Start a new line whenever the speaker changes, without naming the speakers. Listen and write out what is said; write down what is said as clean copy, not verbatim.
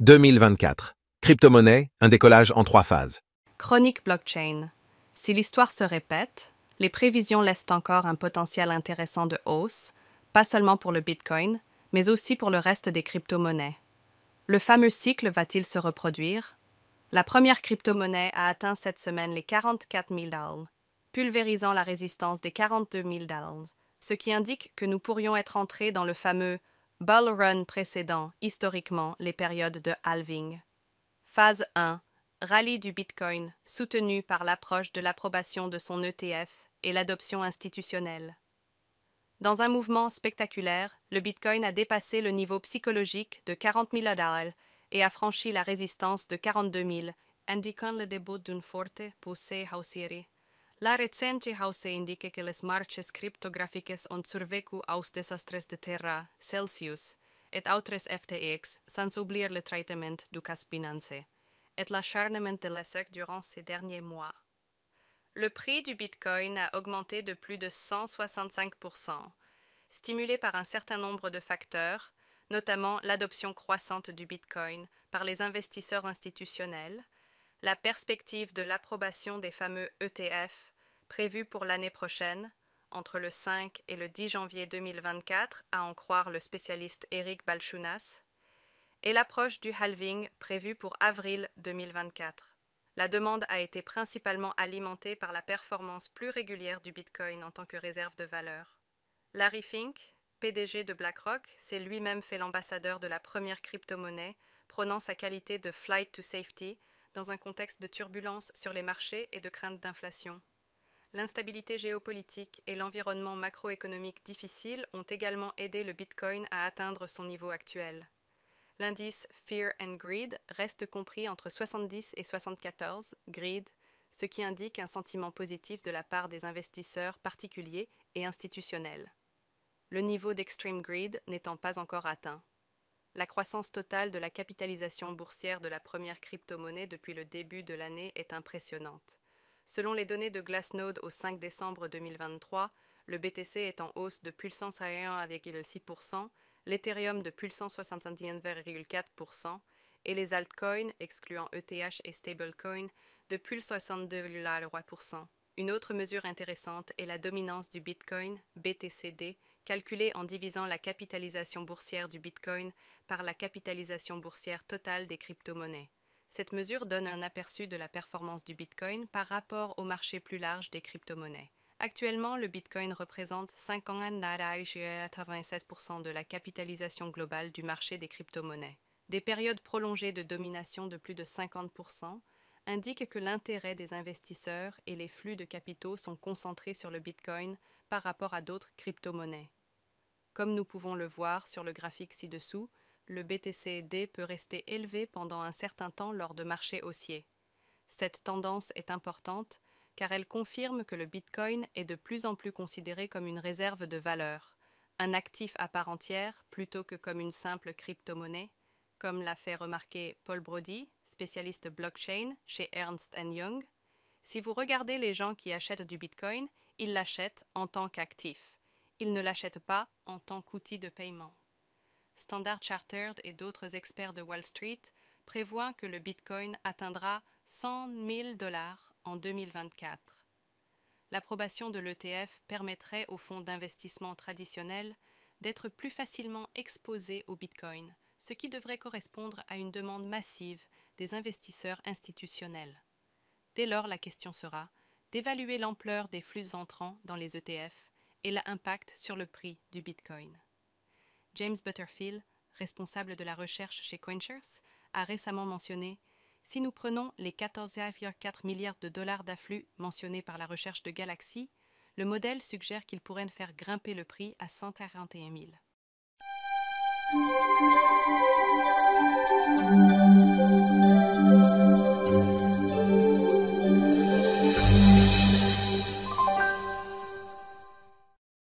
2024. Crypto-monnaie, un décollage en 3 phases.
Chronique blockchain. Si l'histoire se répète, les prévisions laissent encore un potentiel intéressant de hausse, pas seulement pour le Bitcoin, mais aussi pour le reste des crypto-monnaies. Le fameux cycle va-t-il se reproduire? La première crypto-monnaie a atteint cette semaine les 44 000 $, pulvérisant la résistance des 42 000 $, ce qui indique que nous pourrions être entrés dans le fameux bull run précédent, historiquement les périodes de halving. Phase 1. Rallye du Bitcoin, soutenu par l'approche de l'approbation de son ETF et l'adoption institutionnelle. Dans un mouvement spectaculaire, le Bitcoin a dépassé le niveau psychologique de 40 000 $ et a franchi la résistance de 42 000, indiquant le début d'une forte poussée haussière. La recente hausse indique que les marches cryptographiques ont survécu aux désastres de Terra, Celsius et autres FTX, sans oublier le traitement du cas Binance et l'acharnement de la SEC durant ces derniers mois. Le prix du Bitcoin a augmenté de plus de 165%, stimulé par un certain nombre de facteurs, notamment l'adoption croissante du Bitcoin par les investisseurs institutionnels, la perspective de l'approbation des fameux ETF prévus pour l'année prochaine, entre le 5 et le 10 janvier 2024, à en croire le spécialiste Eric Balchunas, et l'approche du halving prévu pour avril 2024. La demande a été principalement alimentée par la performance plus régulière du Bitcoin en tant que réserve de valeur. Larry Fink, PDG de BlackRock, s'est lui-même fait l'ambassadeur de la première crypto-monnaie, prônant sa qualité de flight to safety dans un contexte de turbulence sur les marchés et de crainte d'inflation. L'instabilité géopolitique et l'environnement macroéconomique difficile ont également aidé le Bitcoin à atteindre son niveau actuel. L'indice Fear and Greed reste compris entre 70 et 74, greed, ce qui indique un sentiment positif de la part des investisseurs particuliers et institutionnels. Le niveau d'extreme greed n'étant pas encore atteint. La croissance totale de la capitalisation boursière de la première crypto-monnaie depuis le début de l'année est impressionnante. Selon les données de Glassnode au 5 décembre 2023, le BTC est en hausse de puissance 1,6%, l'Ethereum de puissance 71,4% et les altcoins, excluant ETH et stablecoin, de puissance 62,3%. Une autre mesure intéressante est la dominance du Bitcoin, BTCD, calculée en divisant la capitalisation boursière du Bitcoin par la capitalisation boursière totale des crypto-monnaies. Cette mesure donne un aperçu de la performance du Bitcoin par rapport au marché plus large des crypto-monnaies. Actuellement, le Bitcoin représente 96% de la capitalisation globale du marché des crypto-monnaies. Des périodes prolongées de domination de plus de 50% indiquent que l'intérêt des investisseurs et les flux de capitaux sont concentrés sur le Bitcoin par rapport à d'autres crypto-monnaies. Comme nous pouvons le voir sur le graphique ci-dessous, le BTC-D peut rester élevé pendant un certain temps lors de marchés haussiers. Cette tendance est importante car elle confirme que le Bitcoin est de plus en plus considéré comme une réserve de valeur, un actif à part entière plutôt que comme une simple crypto-monnaie, comme l'a fait remarquer Paul Brody, spécialiste blockchain chez Ernst & Young. Si vous regardez les gens qui achètent du Bitcoin, ils l'achètent en tant qu'actif. Ils ne l'achètent pas en tant qu'outil de paiement. Standard Chartered et d'autres experts de Wall Street prévoient que le Bitcoin atteindra 100 000 $ en 2024. L'approbation de l'ETF permettrait aux fonds d'investissement traditionnels d'être plus facilement exposés au Bitcoin, ce qui devrait correspondre à une demande massive des investisseurs institutionnels. Dès lors, la question sera d'évaluer l'ampleur des flux entrants dans les ETF et l'impact sur le prix du Bitcoin. James Butterfield, responsable de la recherche chez CoinShares, a récemment mentionné « Si nous prenons les 14,4 milliards de dollars d'afflux mentionnés par la recherche de Galaxy, le modèle suggère qu'il pourrait faire grimper le prix à 141 000. »